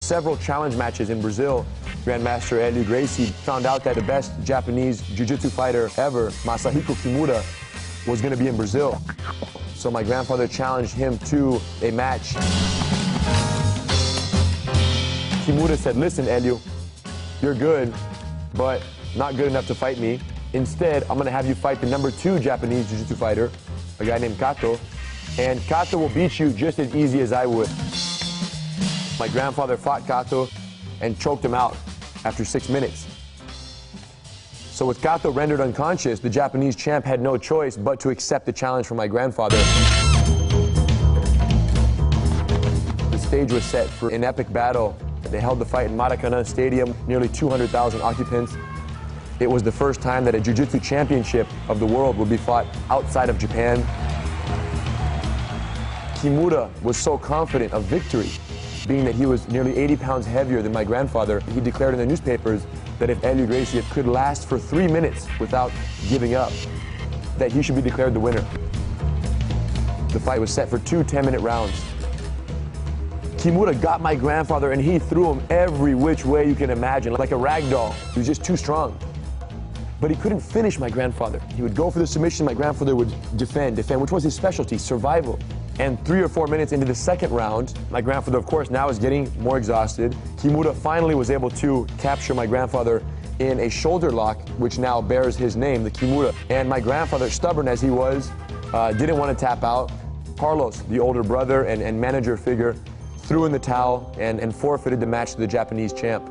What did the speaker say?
Several challenge matches in Brazil, Grandmaster helio Gracie found out that the best Japanese jiu-jitsu fighter ever, Masahiko Kimura, was going to be in Brazil. So my grandfather challenged him to a match. Kimura said, "Listen, Helio, you're good, but not good enough to fight me. Instead, I'm going to have you fight the #2 Japanese jiu-jitsu fighter, a guy named Kato, and Kato will beat you just as easy as I would." My grandfather fought Kato and choked him out after 6 minutes. So with Kato rendered unconscious, the Japanese champ had no choice but to accept the challenge from my grandfather. The stage was set for an epic battle. They held the fight in Maracanã Stadium, nearly 200,000 occupants. It was the first time that a jiu-jitsu championship of the world would be fought outside of Japan. Kimura was so confident of victory, being that he was nearly 80 pounds heavier than my grandfather. He declared in the newspapers that if helio Gracie could last for 3 minutes without giving up, that he should be declared the winner. The fight was set for 2 10-minute rounds. Kimura got my grandfather and he threw him every which way you can imagine, like a rag doll. He was just too strong. But he couldn't finish my grandfather. He would go for the submission, my grandfather would defend, which was his specialty, survival. And 3 or 4 minutes into the second round, my grandfather, of course, now is getting more exhausted. Kimura finally was able to capture my grandfather in a shoulder lock, which now bears his name, the Kimura. And my grandfather, stubborn as he was, didn't want to tap out. Carlos, the older brother and manager figure, threw in the towel and forfeited the match to the Japanese champ.